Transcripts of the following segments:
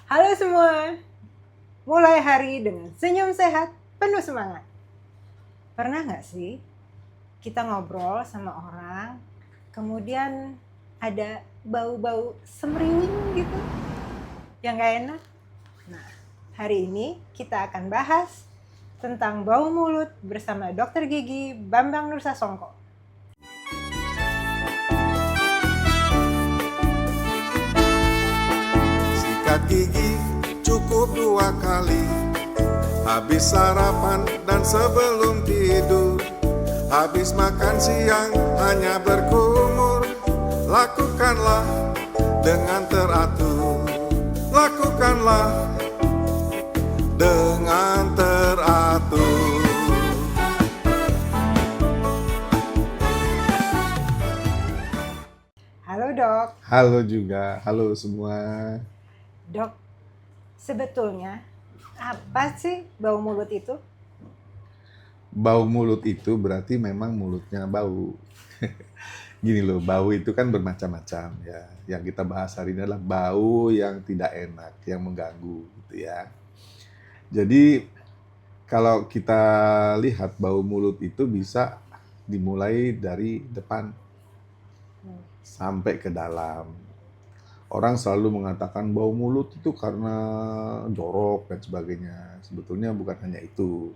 Halo semua, mulai hari dengan senyum sehat, penuh semangat. Pernah nggak sih kita ngobrol sama orang, kemudian ada bau-bau semriwing gitu, yang nggak enak? Nah, hari ini kita akan bahas tentang bau mulut bersama Dokter Gigi Bambang Nursasongko. Sikat gigi cukup 2 kali, habis sarapan dan sebelum tidur. Habis makan siang hanya berkumur, lakukanlah dengan teratur. Lakukanlah dengan teratur. Halo dok. Halo juga, halo semua. Dok, sebetulnya apa sih bau mulut itu? Bau mulut itu berarti memang mulutnya bau. Gini loh, bau itu kan bermacam-macam ya. Yang kita bahas hari ini adalah bau yang tidak enak, yang mengganggu gitu ya. Jadi kalau kita lihat bau mulut itu bisa dimulai dari depan sampai ke dalam. Orang selalu mengatakan bau mulut itu karena jorok dan sebagainya. Sebetulnya bukan hanya itu.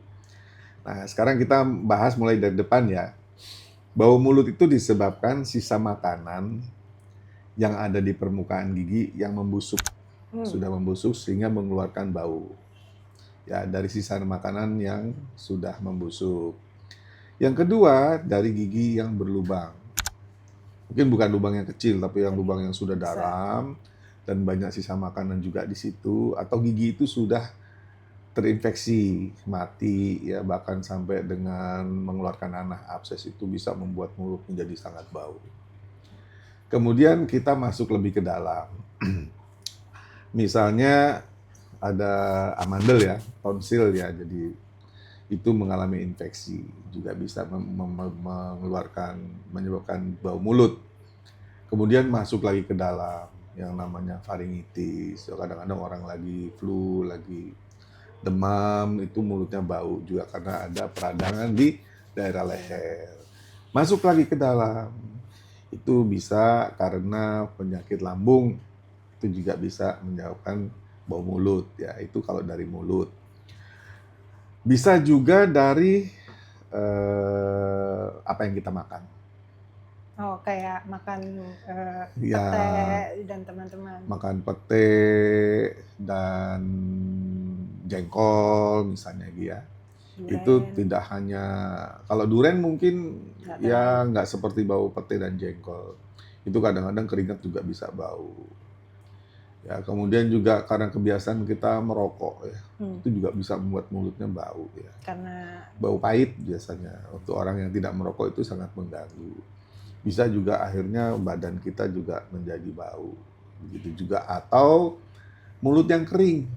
Nah, sekarang kita bahas mulai dari depan ya. Bau mulut itu disebabkan sisa makanan yang ada di permukaan gigi yang membusuk. Sudah membusuk sehingga mengeluarkan bau. Ya, dari sisa makanan yang sudah membusuk. Yang kedua, dari gigi yang berlubang. Mungkin bukan lubang yang kecil, tapi yang lubang yang sudah dalam dan banyak sisa makanan juga di situ, atau gigi itu sudah terinfeksi, mati, ya bahkan sampai dengan mengeluarkan nanah abses, itu bisa membuat mulut menjadi sangat bau. Kemudian kita masuk lebih ke dalam. Misalnya ada amandel ya, tonsil ya, jadi itu mengalami infeksi, juga bisa menyebabkan bau mulut. Kemudian masuk lagi ke dalam, yang namanya faringitis. Kadang-kadang orang lagi flu, lagi demam, itu mulutnya bau juga karena ada peradangan di daerah leher. Masuk lagi ke dalam, itu bisa karena penyakit lambung, itu juga bisa menyebabkan bau mulut ya, itu kalau dari mulut. Bisa juga dari apa yang kita makan. Oh, kayak makan Ya, pete dan teman-teman. makan pete dan jengkol misalnya gitu ya. Itu tidak hanya, kalau duren mungkin ya nggak seperti bau pete dan jengkol. Itu kadang-kadang keringat juga bisa bau. Ya, kemudian juga karena kebiasaan kita merokok ya, itu juga bisa membuat mulutnya bau ya. Karena Bau pahit biasanya, untuk orang yang tidak merokok itu sangat mengganggu. Bisa juga akhirnya badan kita juga menjadi bau. Begitu juga, atau mulut yang kering.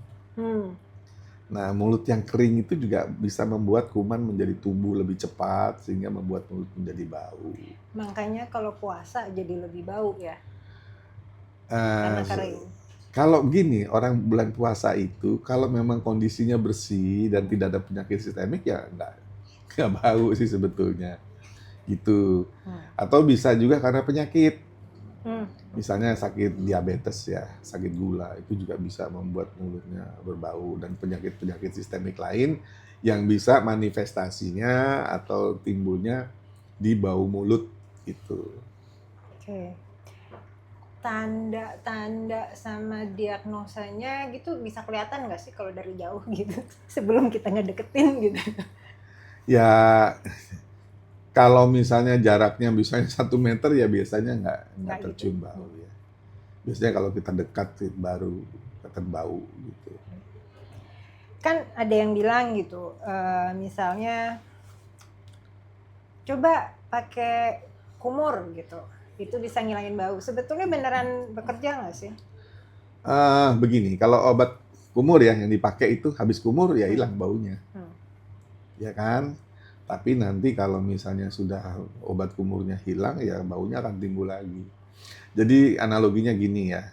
Nah, mulut yang kering itu juga bisa membuat kuman menjadi tumbuh lebih cepat, sehingga membuat mulut menjadi bau. makanya kalau puasa jadi lebih bau ya, karena kering. Kalau gini, orang bulan puasa itu, kalau memang kondisinya bersih dan tidak ada penyakit sistemik, ya nggak bau sih sebetulnya. Gitu. Atau bisa juga karena penyakit. Misalnya sakit diabetes ya, sakit gula, itu juga bisa membuat mulutnya berbau, dan penyakit-penyakit sistemik lain yang bisa manifestasinya atau timbulnya di bau mulut gitu. Oke. Tanda-tanda sama diagnosanya gitu bisa kelihatan nggak sih kalau dari jauh gitu, sebelum kita ngedeketin gitu? Ya, kalau misalnya jaraknya misalnya 1 meter ya biasanya nggak tercium bau ya. Biasanya kalau kita dekat baru kelihatan bau gitu. Kan ada yang bilang gitu, misalnya coba pakai kumur gitu, itu bisa ngilangin bau. Sebetulnya beneran bekerja nggak sih? Begini, kalau obat kumur ya yang dipakai itu habis kumur ya hilang baunya, ya kan? Tapi nanti kalau misalnya sudah obat kumurnya hilang, ya baunya akan timbul lagi. Jadi analoginya gini ya,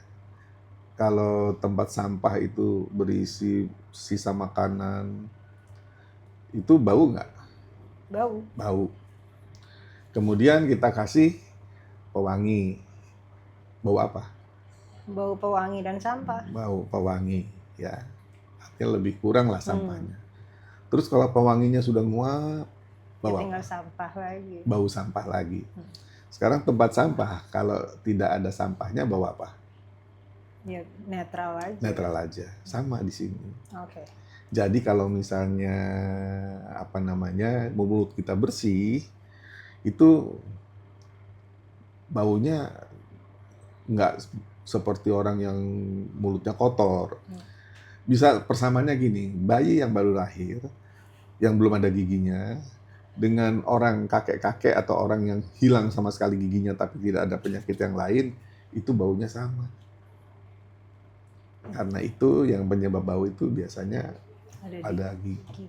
kalau tempat sampah itu berisi sisa makanan, itu bau nggak? Bau. Bau. Kemudian kita kasih pewangi. Bau apa? Bau pewangi dan sampah. Bau pewangi, ya. Artinya lebih kurang lah Hmm. sampahnya. Terus kalau pewanginya sudah nguap, Ya bau tinggal apa? sampah lagi. Bau sampah lagi. Hmm. Sekarang tempat sampah, kalau tidak ada sampahnya bau apa? Ya netral aja. Netral aja. Sama di sini. Oke. Jadi kalau misalnya mulut kita bersih, itu baunya nggak seperti orang yang mulutnya kotor. Bisa persamaannya gini, bayi yang baru lahir, yang belum ada giginya, dengan orang kakek-kakek atau orang yang hilang sama sekali giginya tapi tidak ada penyakit yang lain, itu baunya sama. Karena itu yang penyebab bau itu biasanya ada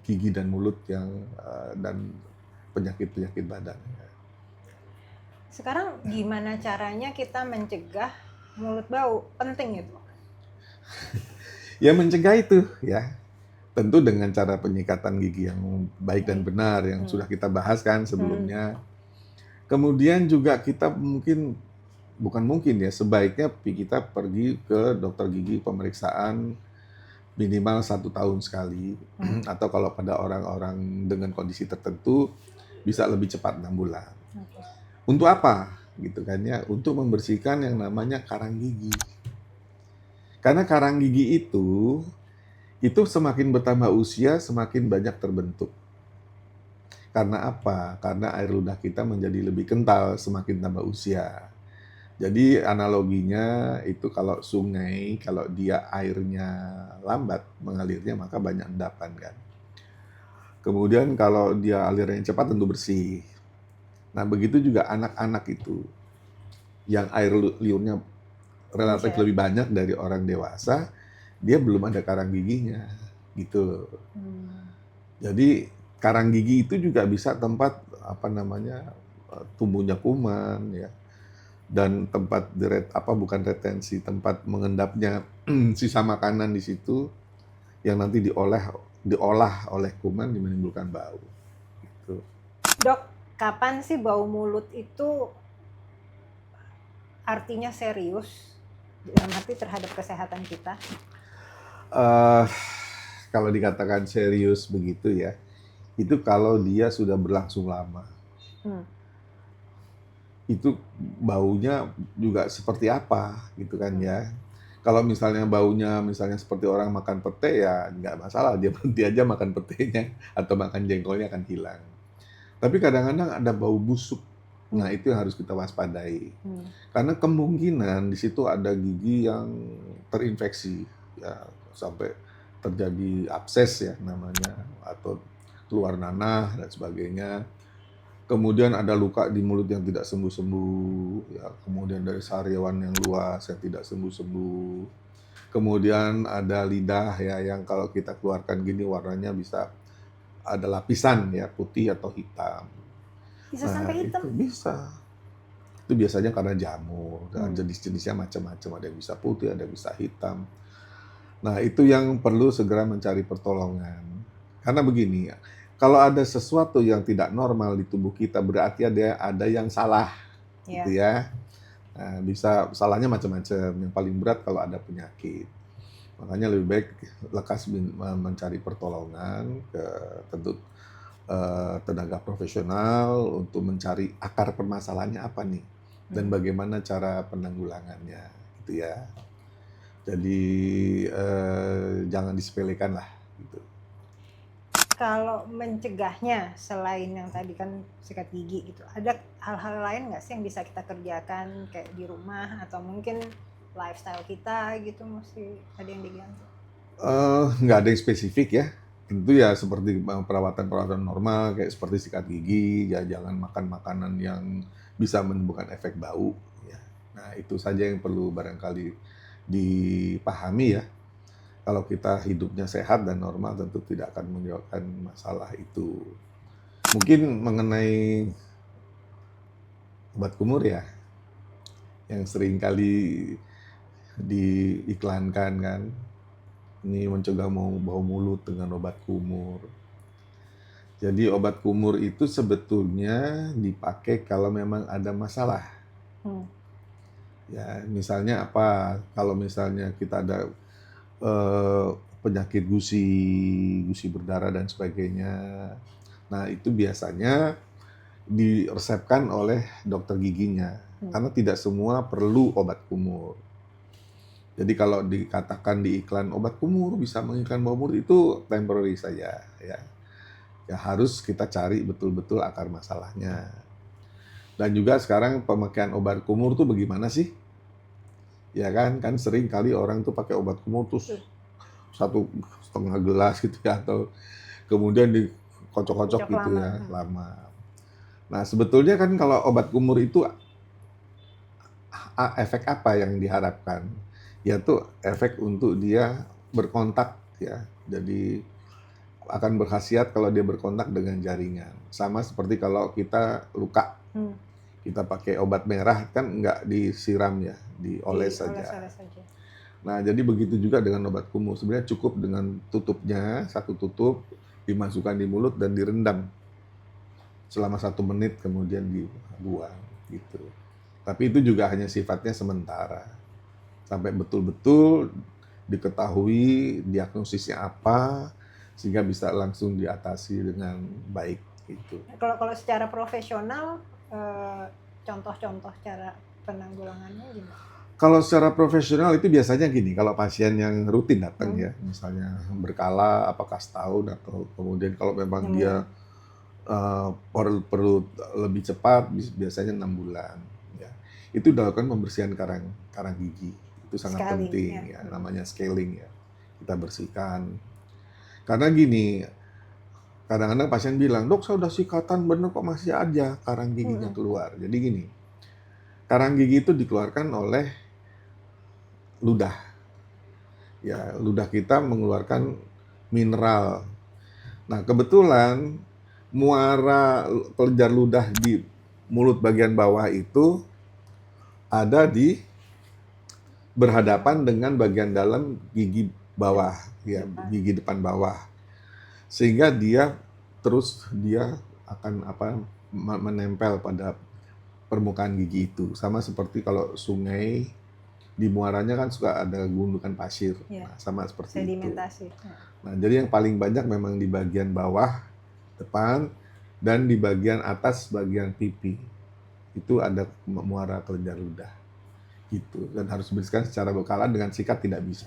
gigi dan mulut yang dan penyakit-penyakit badan. Sekarang gimana caranya kita mencegah mulut bau? Penting itu. Ya mencegah itu ya. Tentu dengan cara penyikatan gigi yang baik dan benar yang sudah kita bahas kan sebelumnya. Kemudian juga kita sebaiknya kita pergi ke dokter gigi pemeriksaan minimal 1 tahun sekali. Atau kalau pada orang-orang dengan kondisi tertentu bisa lebih cepat 6 bulan. Untuk apa? Gitu kan ya, untuk membersihkan yang namanya karang gigi. Karena karang gigi itu semakin bertambah usia, semakin banyak terbentuk. Karena apa? Karena air ludah kita menjadi lebih kental semakin tambah usia. Jadi analoginya itu kalau sungai, kalau dia airnya lambat mengalirnya, maka banyak endapan kan. Kemudian kalau dia alirnya cepat tentu bersih. Nah begitu juga anak-anak itu, yang air liurnya relatif lebih banyak dari orang dewasa, dia belum ada karang giginya, gitu. Jadi karang gigi itu juga bisa tempat tumbuhnya kuman, ya, dan tempat retensi, tempat mengendapnya sisa makanan di situ yang nanti diolah oleh kuman menimbulkan bau. Gitu. Dok, kapan sih bau mulut itu artinya serius dalam arti terhadap kesehatan kita? Kalau dikatakan serius begitu ya, itu kalau dia sudah berlangsung lama. Itu baunya juga seperti apa gitu kan ya. Kalau misalnya baunya seperti orang makan pete ya nggak masalah, dia berhenti aja makan petenya atau makan jengkolnya akan hilang. Tapi kadang-kadang ada bau busuk. Nah, itu yang harus kita waspadai. Karena kemungkinan di situ ada gigi yang terinfeksi ya, sampai terjadi abses ya namanya, atau keluar nanah dan sebagainya. Kemudian ada luka di mulut yang tidak sembuh-sembuh, ya. Kemudian dari sariawan yang luas yang tidak sembuh-sembuh. Kemudian ada lidah ya yang kalau kita keluarkan gini warnanya bisa ada lapisan ya, putih atau hitam. Bisa sampai hitam? Itu bisa. Itu biasanya karena jamur, dan jenis-jenisnya macam-macam, ada yang bisa putih, ada yang bisa hitam. Nah, itu yang perlu segera mencari pertolongan. Karena begini ya, kalau ada sesuatu yang tidak normal di tubuh kita, berarti ada yang salah, gitu ya. Nah, bisa salahnya macam-macam. Yang paling berat kalau ada penyakit. Makanya lebih baik lekas mencari pertolongan ke tenaga profesional untuk mencari akar permasalahannya apa nih, dan bagaimana cara penanggulangannya, gitu ya. Jadi jangan disepelekan lah, gitu. Kalau mencegahnya selain yang tadi kan sikat gigi gitu, ada hal-hal lain nggak sih yang bisa kita kerjakan kayak di rumah atau mungkin lifestyle kita gitu, mesti ada yang diganti? Nggak ada yang spesifik ya. Tentu ya seperti perawatan normal kayak seperti sikat gigi, ya jangan makan makanan yang bisa menimbulkan efek bau. Ya. Nah itu saja yang perlu barangkali dipahami ya. Kalau kita hidupnya sehat dan normal tentu tidak akan menyebabkan masalah itu. Mungkin mengenai obat kumur ya, yang sering kali diiklankan kan. Ini mencegah bau mulut dengan obat kumur. Jadi obat kumur itu sebetulnya dipakai kalau memang ada masalah. Hmm. Ya, misalnya apa? Kalau misalnya kita ada eh, penyakit gusi berdarah dan sebagainya. Nah, itu biasanya diresepkan oleh dokter giginya. Karena tidak semua perlu obat kumur. Jadi kalau dikatakan di iklan obat kumur bisa menghilangkan bau mulut itu temporary saja ya. Ya harus kita cari betul-betul akar masalahnya. Dan juga sekarang pemakaian obat kumur tuh bagaimana sih? Ya kan sering kali orang tuh pakai obat kumur terus 1,5 gelas gitu ya, atau kemudian dikocok-kocok Kocok gitu lama. ya, lama. Nah sebetulnya kan kalau obat kumur itu efek apa yang diharapkan? Yaitu efek untuk dia berkontak ya. Jadi akan berkhasiat kalau dia berkontak dengan jaringan. Sama seperti kalau kita luka. Kita pakai obat merah kan nggak disiram ya, dioles saja. Nah, jadi begitu juga dengan obat kumur. Sebenarnya cukup dengan tutupnya, satu tutup, dimasukkan di mulut dan direndam selama 1 menit, kemudian dibuang gitu. Tapi itu juga hanya sifatnya sementara. Sampai betul-betul diketahui diagnosisnya apa, sehingga bisa langsung diatasi dengan baik gitu. Kalau secara profesional, contoh-contoh cara penanggulangannya gimana? Kalau secara profesional itu biasanya gini, kalau pasien yang rutin datang ya, misalnya berkala apakah setahun atau kemudian kalau memang dia perlu lebih cepat, biasanya 6 bulan. Ya. Itu dilakukan pembersihan karang gigi. Itu sangat penting ya, namanya scaling ya. Kita bersihkan. Karena gini, kadang-kadang pasien bilang, dok saya udah sikatan bener kok masih aja karang giginya keluar. Jadi gini, karang gigi itu dikeluarkan oleh ludah. Ya, ludah kita mengeluarkan mineral. Nah, kebetulan muara kelenjar ludah di mulut bagian bawah itu ada di berhadapan dengan bagian dalam gigi bawah, ya, gigi depan bawah. Sehingga dia akan menempel pada permukaan gigi itu. Sama seperti kalau sungai di muaranya kan suka ada gundukan pasir. Ya, nah, sama seperti sedimentasi. itu. Nah, jadi yang paling banyak memang di bagian bawah depan dan di bagian atas bagian pipi. Itu ada muara kelenjar ludah. Gitu. Dan harus dibersihkan secara berkala, dengan sikat tidak bisa.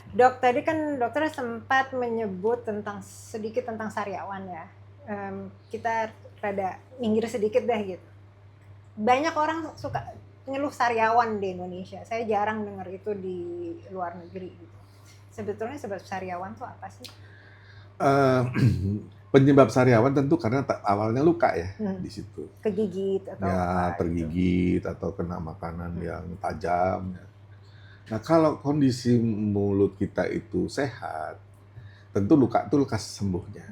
Dok, tadi kan dokter sempat menyebut sedikit tentang sariawan ya. Kita rada minggir sedikit deh gitu. Banyak orang suka ngeluh sariawan di Indonesia. Saya jarang dengar itu di luar negeri gitu. Sebetulnya sebab sariawan tuh apa sih? Penyebab sariawan tentu karena awalnya luka ya di situ. Kegigit atau ya, tergigit gitu. Atau kena makanan yang tajam. Ya. Nah, kalau kondisi mulut kita itu sehat, tentu luka itu lekas sembuhnya.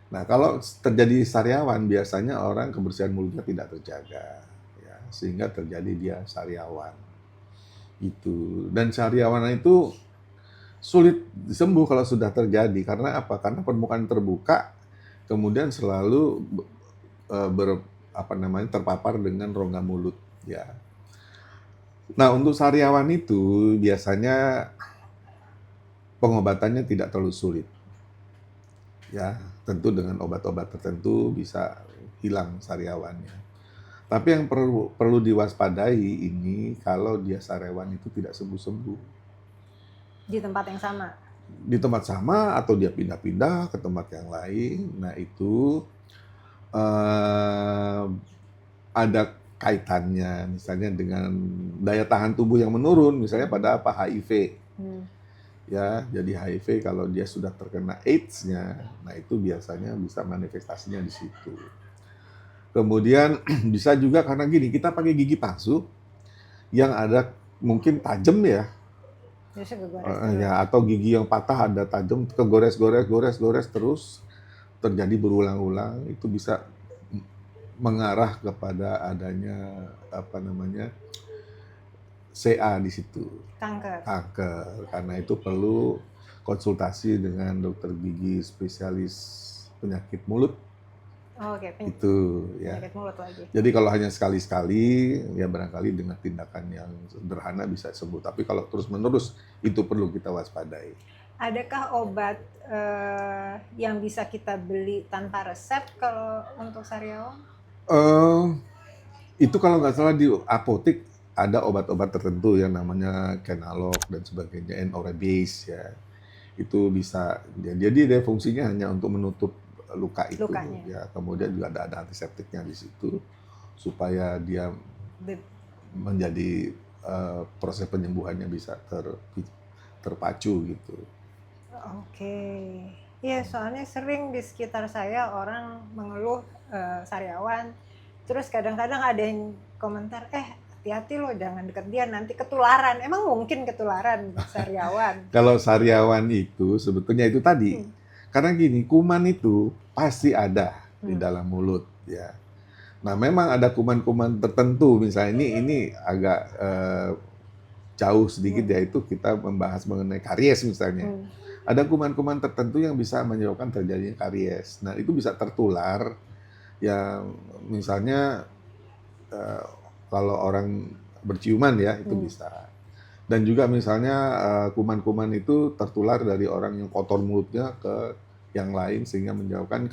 Nah, kalau terjadi sariawan, biasanya orang kebersihan mulutnya tidak terjaga, ya, sehingga terjadi dia sariawan. Itu. Dan sariawan itu sulit sembuh kalau sudah terjadi. Karena apa? Karena permukaan terbuka, kemudian selalu terpapar dengan rongga mulut. Ya. Nah, untuk sariawan itu biasanya pengobatannya tidak terlalu sulit. Ya, tentu dengan obat-obat tertentu bisa hilang sariawannya. Tapi yang perlu diwaspadai ini kalau dia sariawan itu tidak sembuh-sembuh. Di tempat yang sama? Di tempat sama atau dia pindah-pindah ke tempat yang lain. Nah, itu ada kaitannya misalnya dengan daya tahan tubuh yang menurun, misalnya pada HIV. Ya, jadi HIV kalau dia sudah terkena AIDS-nya, nah itu biasanya bisa manifestasinya di situ. Kemudian bisa juga karena gini, kita pakai gigi palsu yang ada mungkin tajam ya. Ya, atau gigi yang patah ada tajam, kegores terus terjadi berulang-ulang, itu bisa mengarah kepada adanya CA di situ, Kanker. kanker. Karena itu perlu konsultasi dengan dokter gigi spesialis penyakit mulut Oh, oke, itu ya. penyakit mulut lagi. Jadi kalau hanya sekali-sekali ya barangkali dengan tindakan yang sederhana bisa sembuh. Tapi kalau terus-menerus itu perlu kita waspadai. Adakah obat yang bisa kita beli tanpa resep kalau untuk sariawan? Eh, itu kalau nggak salah di apotek ada obat-obat tertentu yang namanya Kenalog dan sebagainya, Norabase ya. Itu bisa, jadi dia fungsinya hanya untuk menutup luka itu. Lukanya. Ya, kemudian juga ada antiseptiknya di situ supaya dia menjadi proses penyembuhannya bisa terpacu gitu. Oke. Iya, soalnya sering di sekitar saya orang mengeluh sariawan. Terus kadang-kadang ada yang komentar, hati-hati loh jangan deket dia nanti ketularan. Emang mungkin ketularan sariawan? Kalau sariawan itu sebetulnya itu tadi. Karena gini, kuman itu pasti ada di dalam mulut ya. Nah, memang ada kuman-kuman tertentu, misalnya ini agak jauh sedikit yaitu kita membahas mengenai karies misalnya. Ada kuman-kuman tertentu yang bisa menyebabkan terjadinya karies. Nah, itu bisa tertular yang misalnya kalau orang berciuman ya itu bisa. Dan juga misalnya kuman-kuman itu tertular dari orang yang kotor mulutnya ke yang lain sehingga menyebabkan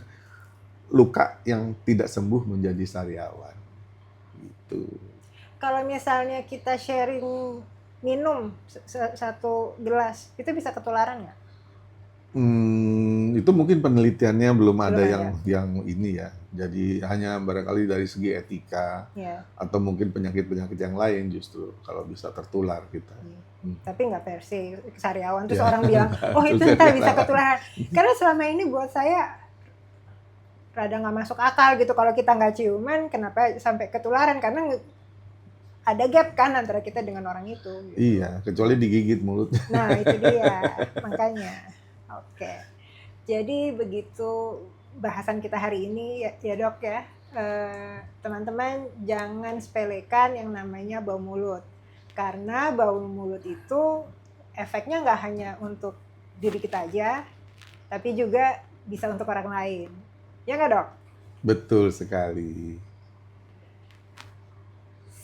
luka yang tidak sembuh menjadi sariawan. Gitu. Kalau misalnya kita sharing minum satu gelas, itu bisa ketularan nggak? Itu mungkin penelitiannya belum ada Belum yang ini ya. Jadi hanya barangkali dari segi etika atau mungkin penyakit-penyakit yang lain justru kalau bisa tertular kita. Tapi nggak versi sariawan terus orang bilang, oh itu entah bisa ketularan. Karena selama ini buat saya rada nggak masuk akal gitu kalau kita nggak ciuman, kenapa sampai ketularan? Karena ada gap kan antara kita dengan orang itu. Gitu. Iya, kecuali digigit mulut. Nah itu dia, makanya. Oke, jadi begitu bahasan kita hari ini ya dok ya. Teman-teman jangan sepelekan yang namanya bau mulut. Karena bau mulut itu efeknya nggak hanya untuk diri kita aja, tapi juga bisa untuk orang lain. Ya nggak dok? Betul sekali.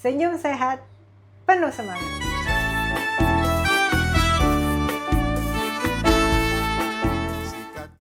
Senyum sehat, penuh semangat.